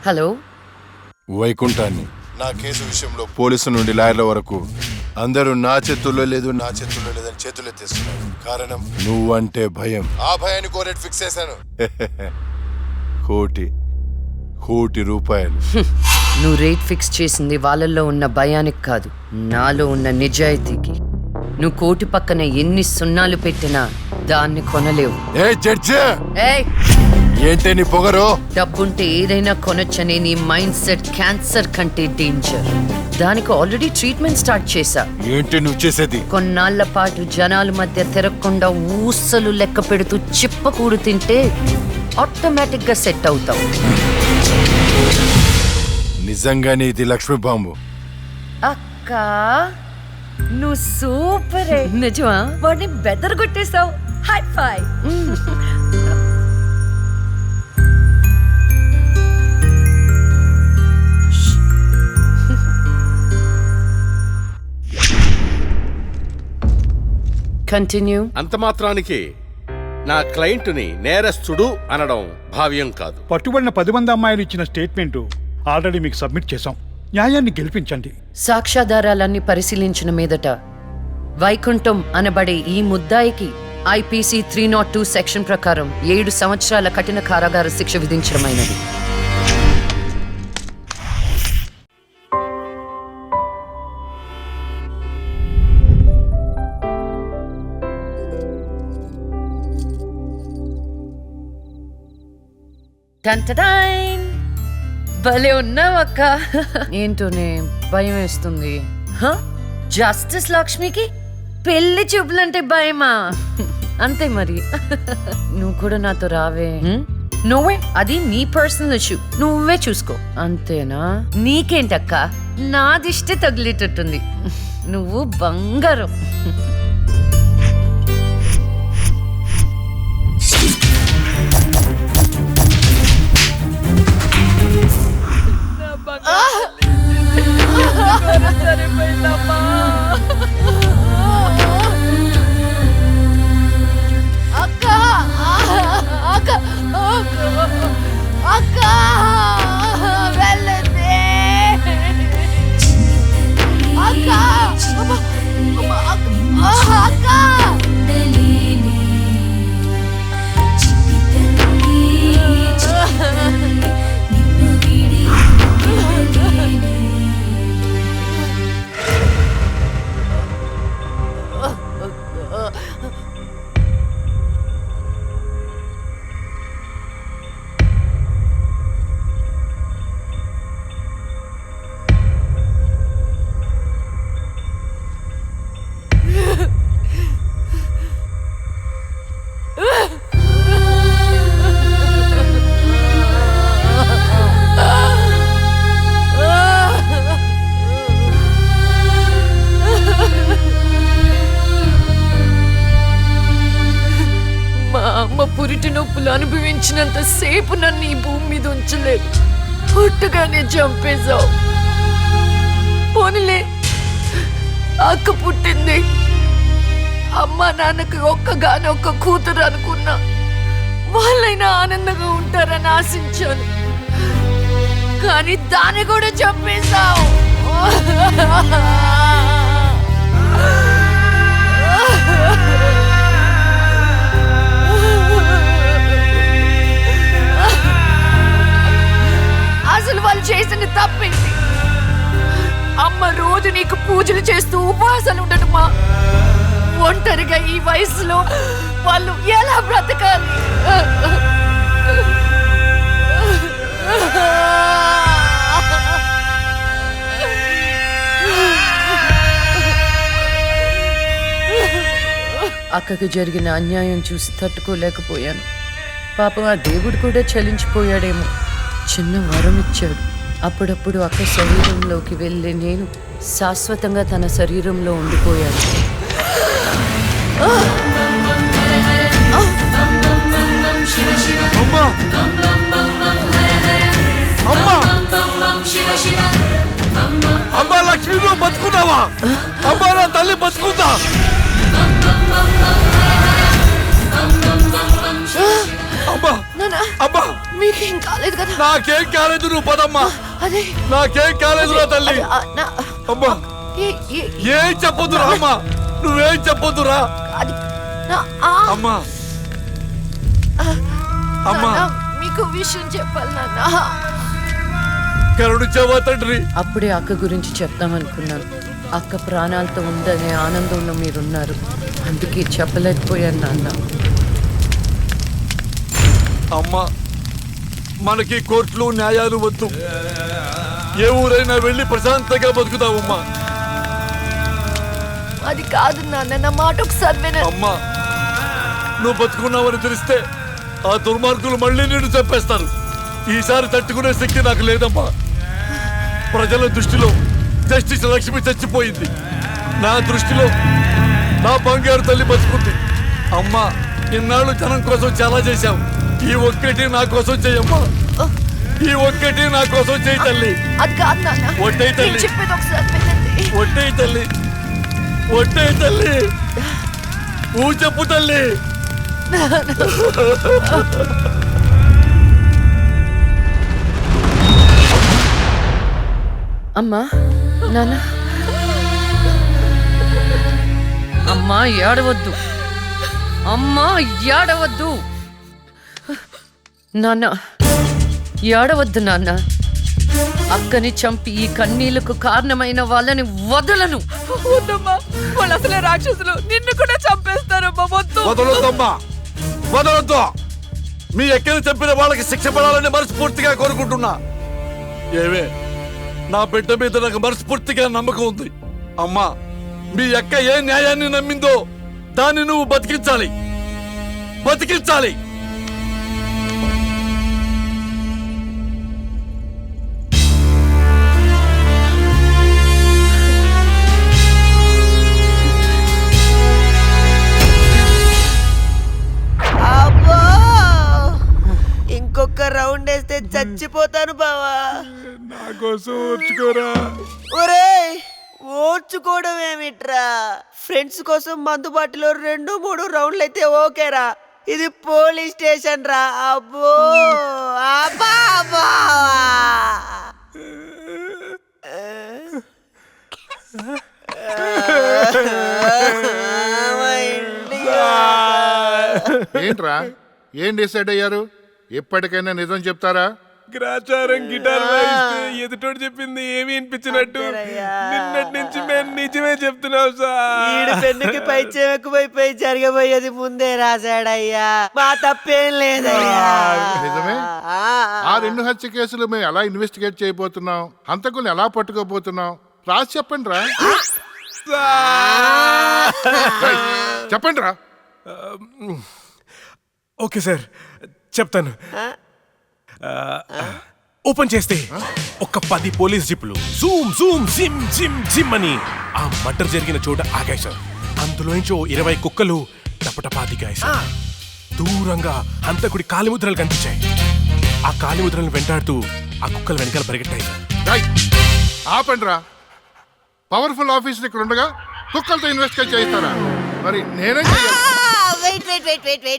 Hello, వైకుంఠాన్ని నా case విషయంలో పోలీసు నుండి లాయర్ల వరకు అందరూ నా చేతుల్లో లేదని చేతులు ఎత్తేస్తున్నారు. కారణం నువ్వంటే భయం. ఆ భయాన్ని కోరేట్ ఫిక్స్ చేశాను. కోటి రూపాయలు. నువ్వు రేట్ ఫిక్స్ చేసింది వాళ్ళల్లో ఉన్న భయానికి కాదు, నాలో ఉన్న నిజాయితీకి. నువ్వు కోటి పక్కన ఎన్ని సున్నాలు పెట్టినా దాన్ని కొనలేవు. ఏంటే నీ పొగరు? డబ్బుంటే ఏదైనా కొనొచ్చనే నీ మైండ్ సెట్ క్యాన్సర్ కంటే డేంజర్. దానికి ఆల్రెడీ ట్రీట్మెంట్ స్టార్ట్ చేశా. ఏంటి నువ్వు చేసేది? కొన్నాళ్ల పాటు జనాల మధ్య తిరగకుండా ఊసలు లెక్క పెడుతూ చిప్పకూడు తింటే ఆటోమేటిక్ గా సెట్ అవుతావు. నిజంగానే ఇది లక్ష్మీ బాంబు. అక్క, నువ్వు సూపర్. నిజమా? వాడిని బెదరగొట్టేశావు. హై ఫై. కంటిన్యూ. అంత మాత్రానికి నా క్లయింట్ని నేరస్తుడు అనడం భావ్యం కాదు. పట్టుబడిన 10 మంది అమ్మాయిలు ఇచ్చిన స్టేట్మెంట్ ఆల్రెడీ మీకు సబ్మిట్ చేశాం. న్యాయాన్ని గెలిపించండి. సాక్ష్యాధారాలన్నీ పరిశీలించిన మీదట వైకుంఠం అనబడే ఈ ముద్దాయికి IPC 302 సెక్షన్ ప్రకారం 7 సంవత్సరాల కఠిన కారాగార శిక్ష విధించడమైనది. భలే ఉన్నావక్క. ఏంటోనే భయం వేస్తుంది. జస్టిస్ లక్ష్మికి పెళ్లి చూపులంటే భయమా? అంతే మరి. నువ్వు కూడా నాతో రావే. నువ్వే, అది నీ పర్సనల్ ఇష్యూ, నువ్వే చూసుకో. అంతేనా? నీకేంటక్క, నా దిష్టి తగిలేటట్టుంది. నువ్వు బంగారం. పురిటి నొప్పులు అనుభవించినంత సేపు నన్ను ఈ భూమి మీద ఉంచలేదు. పుట్టగానే చంపేశావు. పోనీలే, అక్క పుట్టింది. అమ్మ నాన్నకి ఒక్కగానొక్క కూతురు అనుకున్నా. వాళ్ళైనా ఆనందంగా ఉంటారని ఆశించాను. కానీ దాన్ని కూడా చంపేశావు. అసలు వాళ్ళు చేసిన తప్పేంటి? అమ్మ రోజు నీకు పూజలు చేస్తూ ఉపవాసాలు ఉండటమా? ఒంటరిగా ఈ వయసులో వాళ్ళు ఎలా బ్రతకాలి? అక్కకు జరిగిన అన్యాయం చూసి తట్టుకోలేకపోయాను. పాపం ఆ దేవుడు కూడా చలించిపోయాడేమో. చిన్న వరం ఇచ్చాడు. అప్పుడప్పుడు అక్క శరీరంలోకి వెళ్ళే నేను శాశ్వతంగా తన శరీరంలో ఉండిపోయాను. అమ్మా లక్ష్మి, నువ్వు బతుకున్నావా? అమ్మా నా తల్లి బతుకుందా? అమ్మ అబ్బా నాన్న అబ్బా మీకేం కాలేదు కదా? నాకేం కాలేదు, నువ్వు పదమ్మా. అదే నాకేం కాలేదు రా తల్లి. అమ్మా ఏం చెప్పొద్దురా అమ్మా, నువ్వేం చెప్పొద్దురా అది అమ్మా. అమ్మా మీకు విషయం చెప్పాలి నాన్న. కరుణించావా తండ్రి? అప్పుడే అక్క గురించి చెప్తామనుకున్నాను. అక్క ప్రాణాలతో ఉందనే ఆనందంలో మీరున్నారు, అందుకే చెప్పలేకపోయాను నాన్న. అమ్మా మనకి కోర్టులు న్యాయాలు వద్దు, ఏ ఊరైనా వెళ్ళి ప్రశాంతంగా బతుకుతావమ్మా. అది కాదు నాన్న, నా మాట ఒకసారి వినండి. అమ్మా నువ్వు బతుకున్నావని తెలిస్తే ఆ దుర్మార్గులు మళ్ళీ నిన్ను చంపేస్తారు. ఈసారి తట్టుకునే శక్తి నాకు లేదమ్మా. ప్రజల దృష్టిలో జస్టిస్ లక్ష్మి చచ్చిపోయింది, నా దృష్టిలో నా బంగారు తల్లి బతుకుంది. అమ్మా ఇన్నాళ్ళు జనం కోసం చాలా చేశావు, ఈ ఒక్కటి నా కోసం చెయ్యమ్మా. ఈ ఒక్కటి నా కోసం చెయ్యి తల్లి. అది కాదు నాన్న, ఒట్టేయి తల్లి. నేను చెప్పేది ఒకసారి వినండి. ఒట్టేయి తల్లి, ఒట్టేయి తల్లి, నువ్వు చెప్పు తల్లి. అమ్మా నాన్న, అమ్మా ఏడవద్దు, అమ్మా ఏడవద్దు నాన్న, ఏడవద్దు నాన్న. అక్కని చంపి ఈ కన్నీళ్లకు కారణమైన వాళ్ళని వదలను. వద్దమ్మా, వాళ్ళు అసలే రాక్షసులు, నిన్ను కూడా చంపేస్తారమ్మా. వద్దు. వదలొద్దమ్మా, వదలొద్దు. మీ ఎక్కని చంపిన వాళ్ళకి శిక్ష పడాలని మనస్ఫూర్తిగా కోరుకుంటున్నా. ఏవే నా బిడ్డ మీద నాకు మనస్ఫూర్తిగా నమ్మకం ఉంది. అమ్మా మీ అక్క ఏ న్యాయాన్ని నమ్మిందో దాన్ని నువ్వు బతికించాలి, బతికించాలి. ఇంకొక రౌండ్ వేస్తే చచ్చిపోతాను బావా. నా కోసం ఓర్చుకోరా. ఒరేయ్ ఓర్చుకోవడం ఏమిట్రా, ఫ్రెండ్స్ కోసం మందుబాటులో 2-3 రౌండ్లు అయితే ఓకేరా, ఇది పోలీస్ స్టేషన్ రా. అబ్బో అబ్బా అబ్బా. ఏంట్రా ఏం డిసైడ్ అయ్యారు? ఎప్పటికైనా నిజం చెప్తారా? గ్రాచారం గిటార్ వాయిస్తే ఎదుటోడు చెప్పింది ఏమి వినిపించినట్టు నిన్నటి నుంచి మేము నిజమే చెప్తున్నాం సార్. పెన్నుకి పై చెక్కుపోయిపోయి జరగబోయేది ముందే రాశాడయ్యా, మా తప్పేం లేదయ్యా. నిజమే. ఆ 2 హత్య కేసులు మేము ఎలా ఇన్వెస్టిగేట్ చేయబోతున్నాం, హంతకుల్ని ఎలా పట్టుకోబోతున్నాం రాసి చెప్పండి రా. చెప్పండి రా. ఓకే సార్ చెప్తాను. ఓపెన్ చేస్తే ఒక 10 పోలీస్ జీపులు జూమ్ జూమ్ జిమ్ జిమ్ జిమ్ అని ఆ మర్డర్ జరిగిన చోట ఆగాయి సార్. అందులోంచి 20 కుక్కలు టపటపా దిగాయి సార్. దూరంగా హంతకుడి కాలిముద్రలు కనిపించాయి. ఆ కాలిముద్రలను వెంటాడుతూ ఆ కుక్కలు వెనకాల పరిగెట్టాయి సార్. ఆపండి రా. పవర్ఫుల్ ఆఫీసర్ ఇక్కడ ఉండగా కుక్కలతో ఇన్వెస్టిగేట్ చేయిస్తారా? మరి నేనేం చేయాలి?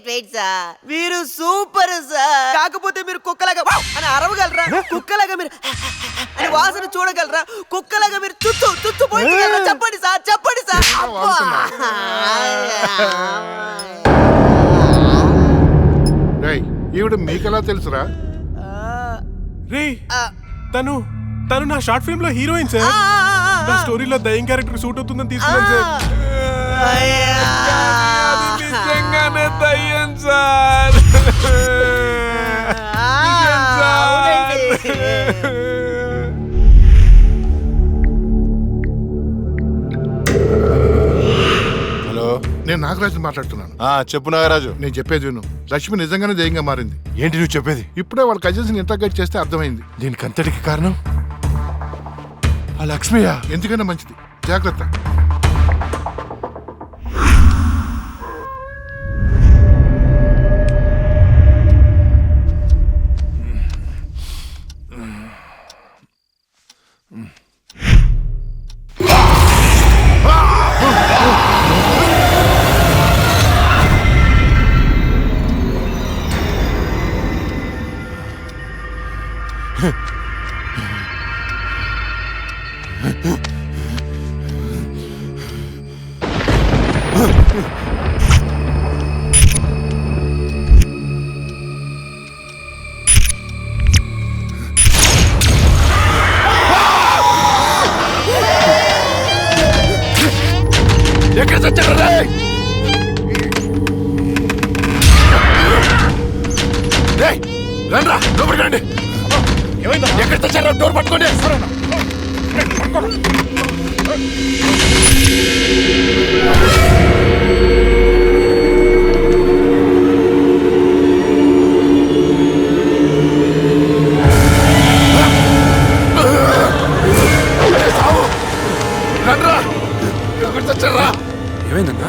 వెయిట్ సార్, మీరు సూపర్ సార్. కాకపోతే మీరు కుక్కలాగా వావ్ అని అరవగలరా? కుక్కలాగా మీరు అని వాసన చూడగలరా? కుక్కలాగా మీరు చుట్టూ చుట్టూ పోయించగలరా? చెప్పండి సార్, చెప్పండి సార్. ఈవిడ మీకెలా తెలుసురా? రే తను నా షార్ట్ ఫిల్మ్ లో హీరోయిన్ సార్. నా స్టోరీలో దయ్యం క్యారెక్టర్ సూట్ అవుతుందని తీసుకున్నాను సార్. నిజంగానే దయ్యం సార్. హలో, నేను నాగరాజు మాట్లాడుతున్నాను. చెప్పు నాగరాజు. నేను చెప్పేది విను. లక్ష్మి నిజంగానే దయ్యంగా మారింది. ఏంటి నువ్వు చెప్పేది? ఇప్పుడే వాళ్ళ కజిన్స్ ని ఇంటర్గేట్ చేస్తే అర్థమైంది. దీనికి అంతటికి కారణం ఆ లక్ష్మియా? ఎందుకన్నా మంచిది, జాగ్రత్త. ఎక్కడ చచ్చారు రండ్రా లోపలికి రండి. ఎక్కడ చచ్చారు డోర్ పట్టుకోండి. రండ్రా ఎక్కడ చచ్చారా? ఏమైందన్నా?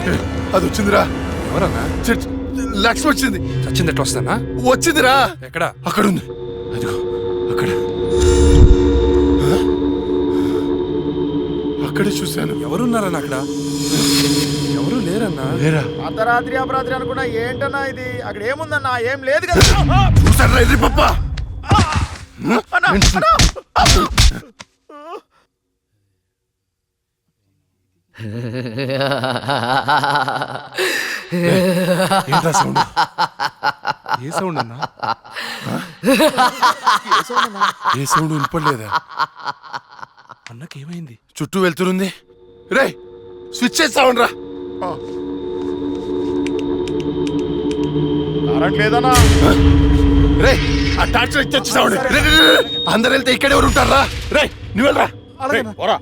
అది వచ్చిందిరా. ఎవరన్నా? లక్ష్మి వచ్చింది. చచ్చింది ఎట్లా వస్తానా? వచ్చిందిరా. ఎక్కడ? అక్కడ ఉంది. అదిగో అక్కడ. అక్కడే చూశాను. ఎవరున్నారన్నా అక్కడ? ఎవరు లేరన్నా. లేరా? అర్ధరాత్రి అపరాత్రి అనుకున్నా ఏంటన్నా ఇది? అక్కడ ఏముందన్నా? ఏం లేదు కదా. చూసారా ఇది పప్ప? ఏంటా సౌండ్? ఏ సౌండ్ అన్నా? ఏ సౌండ్ వినపడలేదా? అన్నకి ఏమైంది? చుట్టూ వెళ్తురుంది. రే స్విచ్ చేసి సౌండ్ రా. కరెంట్ లేదన్నా. రే ఆ టార్చ్ లైట్ తెచ్చి సౌండ్. అందరు వెళ్తే ఇక్కడ ఎవరు ఉంటారా? రే నువ్వు వెళ్ళరా. పోరా.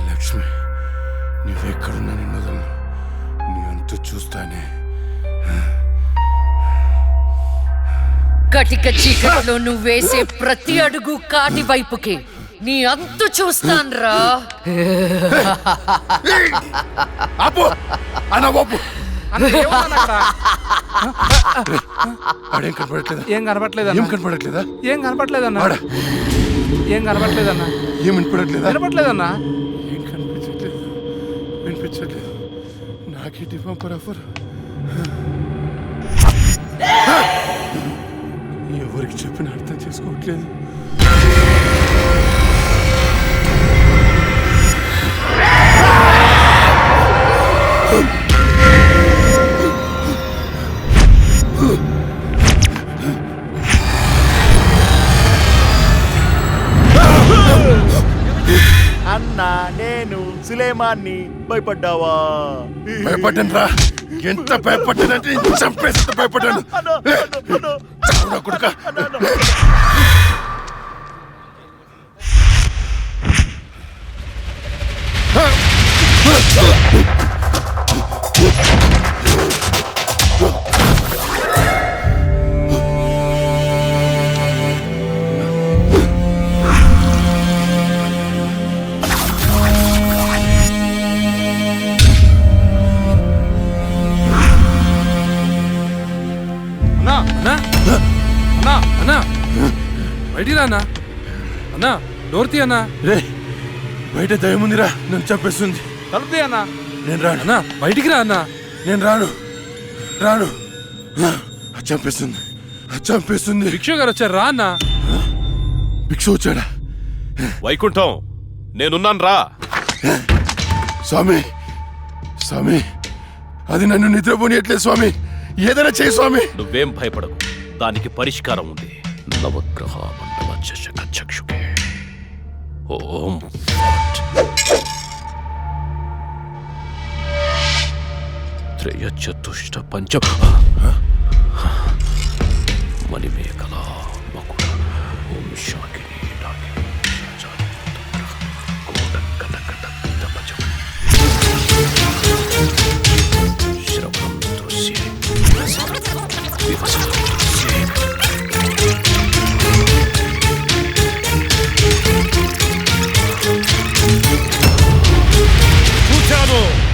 లక్ష్మి నువ్వెక్కడున్నా నిన్ను వదలను. నీ అంతు చూస్తానే. కటిక చీకటిలో నువ్వు వేసే ప్రతి అడుగు కాటి వైపుకి నీ అంతు చూస్తాన్రా. ఆపు అన్న బాపు. ఆడేం కనపడట్లేదా? ఏం కనపట్లేదా? ఏం కనపడట్లేదా? ఏం కనపట్లేదన్నా. ఏం కనపట్లేదన్నా. ఏం వినపడట్లేదా? వినపట్లేదన్నా. ఏం కనిపించట్లేదు. వినిపించట్లేదు. నాకేంటి పంపర్ ఆఫర్. ఎవరికి చెప్పిన అర్థం చేసుకోవట్లేదు. అన్నా నేను సులేమాన్ని భయపడ్డావా? భయపడ్డాను రా. ఎంత భయపడ్డానంటే చంపేసి భయపడ్డాను. కొడుక బయటికి రా అన్నా. అన్నా డోర్ తీ అన్నా. రే బయట దయ్యం ఉందిరా. నన్ను చంపేస్తుంది. తలుపు తీ అన్నా. నేను రాను. అన్నా బయటికి రా అన్నా. నేను రాను. రాను. చంపేస్తుంది. చంపేస్తుంది. భిక్షు గారు వచ్చారు రా అన్నా. భిక్షు వచ్చాడా? వైకుంఠం నేనున్నాను రా. స్వామి స్వామి అది నన్ను నిద్రపోనియట్లేదు స్వామి. ఏదైనా చేయి స్వామి. నువ్వేం భయపడకు, దానికి పరిష్కారం ఉంది. నవగ్రహ మండల చషక చక్షుకే ఓం ఫట్ త్రయ చతుష్ట పంచ మణిమేకల మకుట ఓం శాకిని నాగిని శాచాని కోటకటకట తపజం శ్రవణం దృశ్యే వివసం దృశ్యే.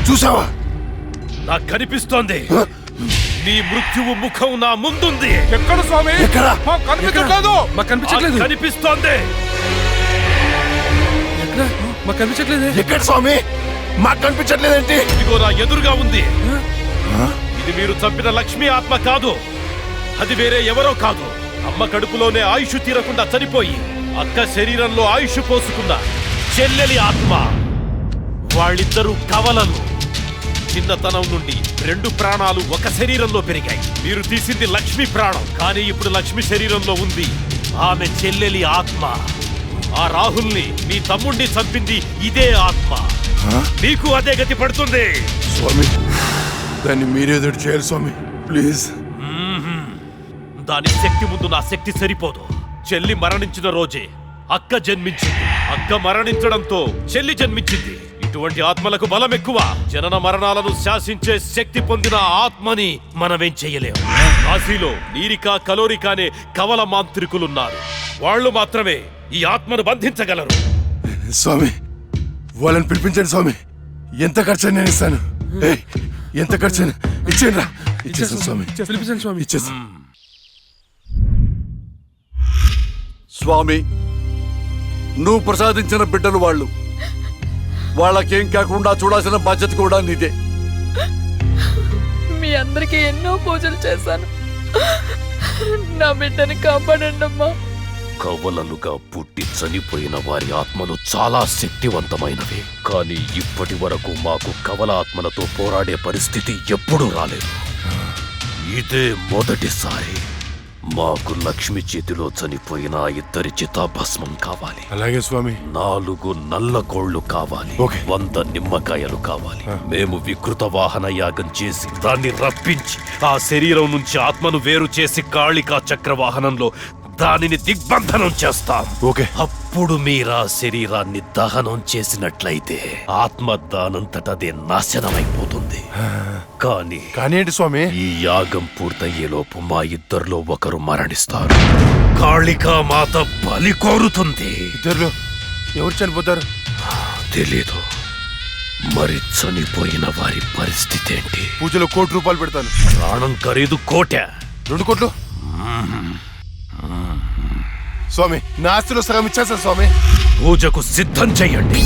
చూసావా? నాకు కనిపిస్తోంది. నీ మృత్యువు ముఖం నా ముందుంది. ఎక్కడ స్వామి? ఎక్కడ? కనిపించట్లేదు. మాకు కనిపించట్లేదు. కనిపిస్తోంది. మాకు కనిపించట్లేదు. ఎక్కడ స్వామి? మాకు కనిపించట్లేదేంటి? ఇదిగో నా ఎదురుగా ఉంది. ఇది మీరు చంపిన లక్ష్మి ఆత్మ కాదు. అది వేరే ఎవరో కాదు. అమ్మ కడుపులోనే ఆయుష్ తీరకుండా చనిపోయి అక్క శరీరంలో ఆయుష్ పోసుకున్న చెల్లెలి ఆత్మ. వాళ్ళిద్దరూ కవలలు. చిన్నతనం నుండి 2 ప్రాణాలు ఒక శరీరంలో పెరిగాయి. మీరు తీసింది లక్ష్మి ప్రాణం, కానీ ఇప్పుడు లక్ష్మి శరీరంలో ఉంది ఆమె చెల్లెలి ఆత్మ. ఆ రాహుల్ని మీ తమ్ముణ్ణి చంపింది ఇదే ఆత్మ. మీకు అదే గతి పడుతుంది. స్వామి, దాన్ని మీరేదోటి చేయాలి స్వామి, ప్లీజ్. దాని శక్తి ముందు నా శక్తి సరిపోదు. చెల్లి మరణించిన రోజే అక్క జన్మించింది. అక్క మరణించడంతో చెల్లి జన్మించింది. ఇటువంటి ఆత్మలకు బలం ఎక్కువ. జనన మరణాలను శాసించే శక్తి పొందిన ఆత్మని మనమేం చెయ్యలేము. కాశీలో నీరికా కలోరికా అనే కవల మాంత్రికులున్నారు. వాళ్ళు మాత్రమే ఈ ఆత్మను బంధించగలరు. స్వామి, వాళ్ళని పిలిపించండి స్వామి. ఎంత ఖర్చు నేను ఇస్తాను. ఏయ్, ఎంత ఖర్చు ఇచ్చేయండి రా. ఇచ్చేసాను స్వామి, పిలిపించండి స్వామి. ఇచ్చేసాను స్వామి. నువ్వు ప్రసాదించిన బిడ్డలు వాళ్ళు. వాళ్ళకేం కాకుండా చూడాల్సిన బాధ్యత కూడా నీదే. మీ అందరికీ ఎన్నో పూజలు చేశాను. నా బిడ్డని కాపాడండి అమ్మా. కవలలుగా పుట్టి చనిపోయిన వారి ఆత్మలు చాలా శక్తివంతమైనవి. కానీ ఇప్పటి వరకు మాకు కవల ఆత్మలతో పోరాడే పరిస్థితి ఎప్పుడూ రాలేదు. ఇదే మొదటిసారి. మాకు లక్ష్మి చేతిలో చనిపోయిన 2 చితాభస్మం కావాలి. అలాగే స్వామి. 4 నల్ల కోళ్లు కావాలి. 100 నిమ్మకాయలు కావాలి. మేము వికృత వాహన యాగం చేసి దాన్ని రప్పించి ఆ శరీరం నుంచి ఆత్మను వేరు చేసి కాళికా చక్ర వాహనంలో దానిని దిగ్బంధనం చేస్తాం. అప్పుడు మీరా శరీరాన్ని దహనం చేసినట్లయితే ఆత్మ దానంతటదే నాశనమైపోతుంది. కానీ ఏంటి స్వామి? ఈ యాగం పూర్తయ్యేలోపు మా ఇద్దరిలో ఒకరు మరణిస్తారు. కాళికా మాత బలి కోరుతుంది. ఇద్దరులో ఎవరు చనిపోతారు? తెలీదు. మరి చనిపోయిన వారి పరిస్థితి ఏంటి? పూజలో 1 కోటి రూపాయలు పెడతాను. ప్రాణం ఖరీదు 1 కోటి. 2 కోట్లు స్వామి. నా ఆస్తిలో సగం ఇచ్చేస్తాను స్వామి. పూజకు సిద్ధం చెయ్యండి.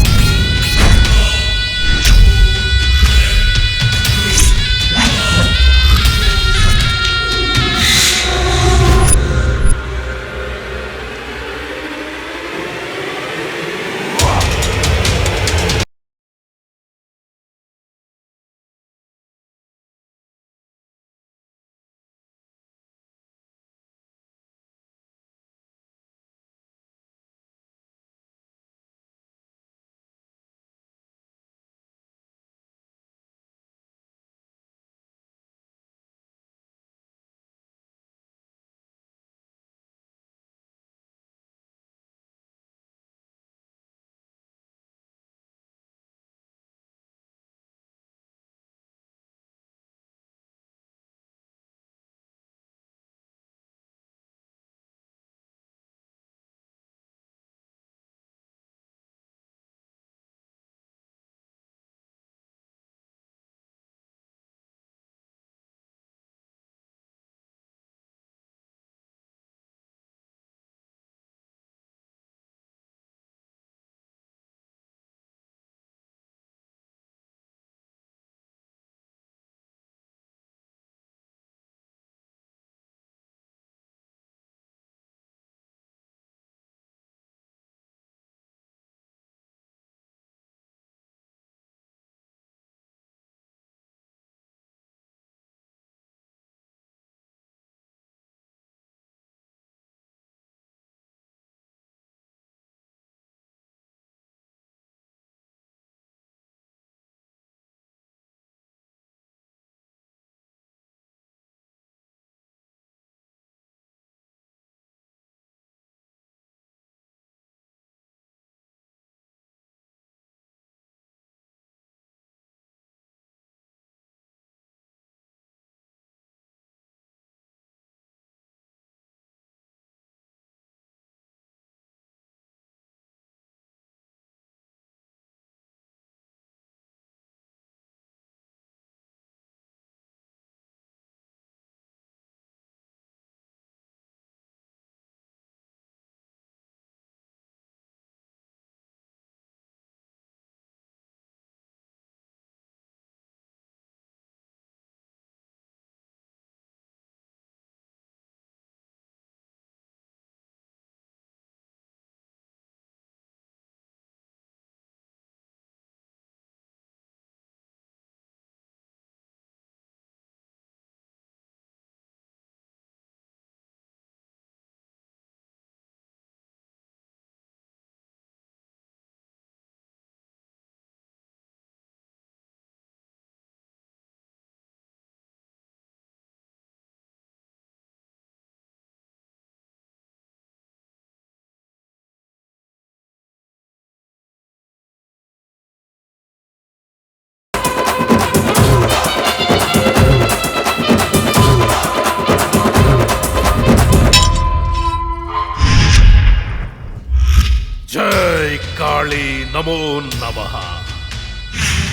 నమః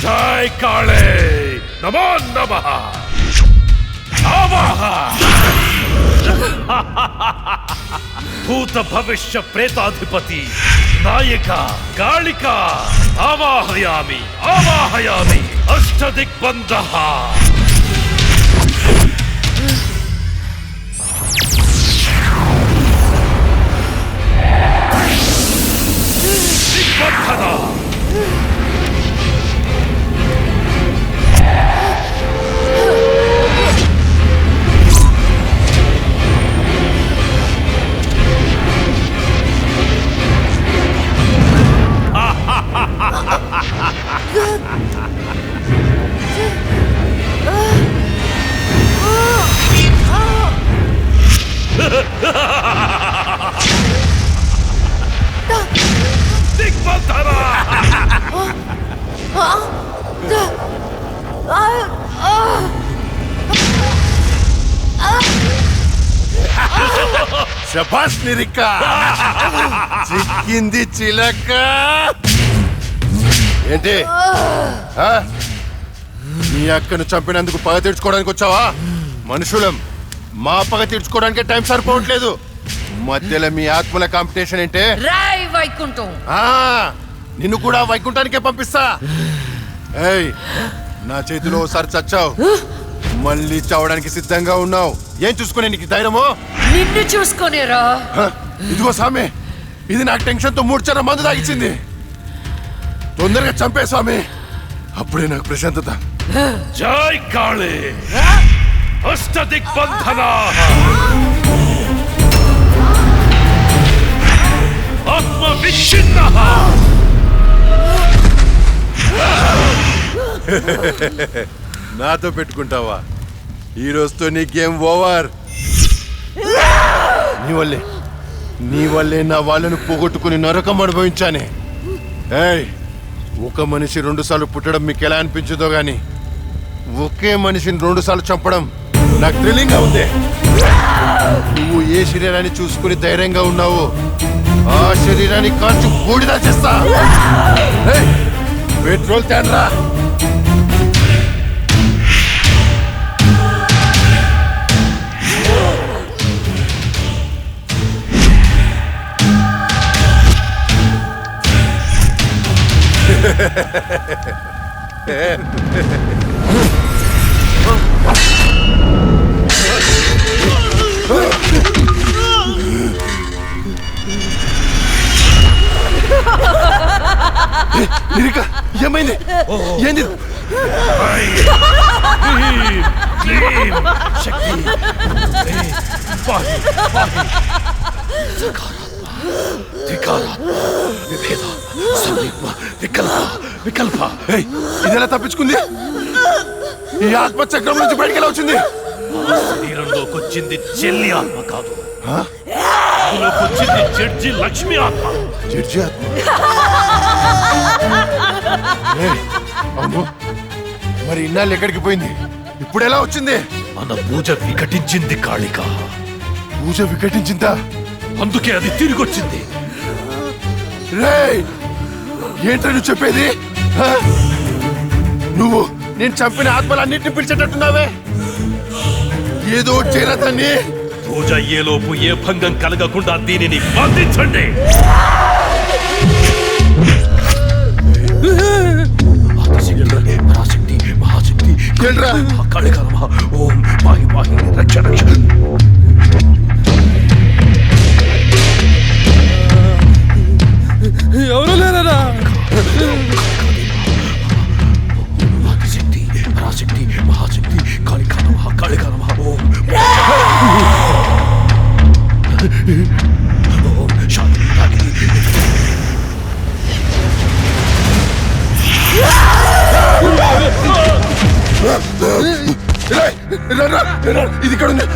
జై కాళే నమో నమః ఆవాహ భూత భవిష్య ప్రేతాధిపతి నాయక కాళిక ఆవాహయామి ఆవాహయామి అష్టదిగ్బంధః దిగ్బంధన శభాష్ నిరిక చిక్కింది చిలక ఏంటి నీ అక్కను చంపినందుకు పగ తీర్చుకోవడానికి వచ్చావా? మనుషులం, మా పగ తీర్చుకోవడానికి టైం సరిపోవట్లేదు. మధ్యలో మీ ఆత్మల కాంపిటీషన్ ఏంటే? రాయ్ వైకుంఠం. నిన్ను కూడా వైకుంఠానికే పంపిస్తా. ఏయ్, నా చేతిలో ఒకసారి చచ్చావు, మళ్ళీ చావడానికి సిద్ధంగా ఉన్నావు. ఏం చూసుకునే నీకు ధైర్యమో? నిన్ను చూసుకునేరా. ఇదిగో స్వామి, ఇది నాకు టెన్షన్ తో 3 చర మందు తాగిచ్చింది. తొందరగా చంపే స్వామి, అప్పుడే నాకు ప్రశాంతత. జై కాళే అష్టదిగ్బంధన ఆత్మ విచ్ఛిన్న. నాతో పెట్టుకుంటావా? ఈ రోజుతో నీ గేమ్ ఓవర్. నీ వల్లే నా వాళ్ళను పోగొట్టుకుని నరకం అనుభవించానే. ఏయ్, ఒక మనిషి 2 సార్లు పుట్టడం మీకు ఎలా అనిపించదో గాని ఒకే మనిషిని 2 సార్లు చంపడం నాకు థ్రిల్లింగ్ గా ఉంది. నువ్వు ఏ శరీరాన్ని చూసుకుని ధైర్యంగా ఉన్నావో ఆ శరీరాన్ని కాల్చి బూడిద చేస్తా. పెట్రోల్ తేనరా. నిరిక, ఏమైంది? ఏంది? శక్తి ఇదెలా తప్పించుకుంది? ఈ ఆత్మ చక్రం నుంచి బయటికి ఎలా వచ్చింది? శరీరంలోకి వచ్చింది చెల్లి ఆత్మ కాదు, అందులోకి వచ్చింది జడ్జి లక్ష్మి ఆత్మ. జడ్జి ఆత్మ? అమ్మో, మరి ఇన్నాళ్ళు ఎక్కడికి పోయింది? ఇప్పుడు ఎలా వచ్చింది? మన పూజ వికటించింది కాళిక. పూజ వికటించిందా? అందుకే అది తిరిగి వచ్చింది. రేయ్, ఏంట్రా నువ్వు చెప్పేది? నువ్వు నేను చంపిన ఆత్మలన్నింటినీ పిలిచేటట్టున్నావే. ఏదో చేరదాన్ని. పూజ అయ్యేలోపు ఏ భంగం కలగకుండా దీనిని బంధించండి. పరాశక్తి మహాశక్తి కాళిక నమః. ఓం పాహి పాహి రక్ష రక్ష. ఎవరు లేరా? శక్తి పరాశక్తి మహాశక్తి కాళిక నమః కాళిక నమః. ఓం ఓం శాంతి ఇది ఇక్కడ ఉంది.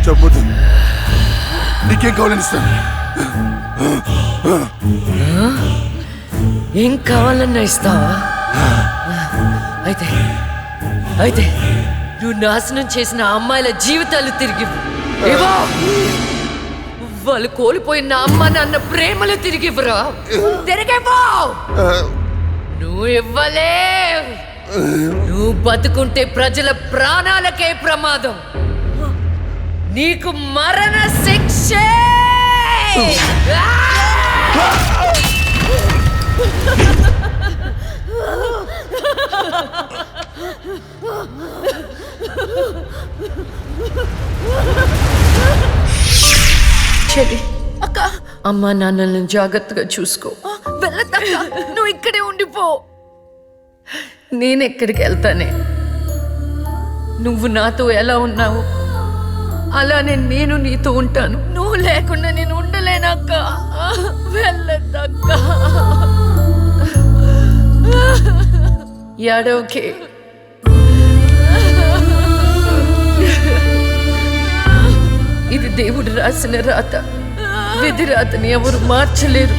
చంపుతు నీకేం కావాలని ఇస్తాను. ఏం కావాలన్నా ఇస్తావా? అయితే అయితే నువ్వు నాశనం చేసిన అమ్మాయిల జీవితాలు తిరిగి ఇవ్వు. వాళ్ళు కోల్పోయిన అమ్మ నాన్న ప్రేమలు తిరిగివ్వరా? తిరిగివ్వు. నువ్వు ఇవ్వలే. నువ్వు బతుకుంటే ప్రజల ప్రాణాలకే ప్రమాదం. నీకు మరణ శిక్ష. చెల్లి, అక్క, అమ్మా నాన్నలను జాగ్రత్తగా చూసుకో. వెళ్ళొద్దక్క, నువ్వు ఇక్కడే ఉండిపో. నేనెక్కడికి వెళ్తానే? నువ్వు నాతో ఎలా ఉన్నావు అలానే నేను నీతో ఉంటాను. నువ్వు లేకుండా నేను ఉండలేనక్క. వెళ్ళొద్దక్క. యాడోకే. ఇది దేవుడు రాసిన రాత. విధి రాతని ఎవరు మార్చలేరు.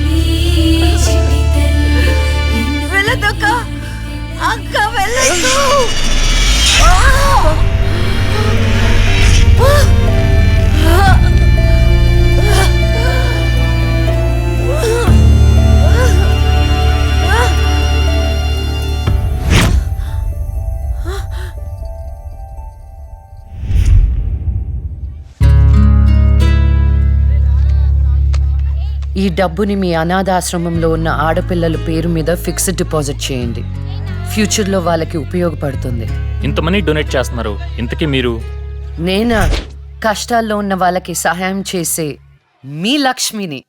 వెళ్ళదక్క. అక్క వెళ్ళదు. ఈ డబ్బుని మీ అనాథాశ్రమంలో ఉన్న ఆడపిల్లల పేరు మీద ఫిక్స్డ్ డిపాజిట్ చేయండి. ఫ్యూచర్లో వాళ్ళకి ఉపయోగపడుతుంది. ఇంత మనీ డొనేట్ చేస్తున్నారు, ఇంతకీ మీరు? నేనా కష్టాల్లో ఉన్న వాళ్ళకి సహాయం చేసే మీ లక్ష్మిని.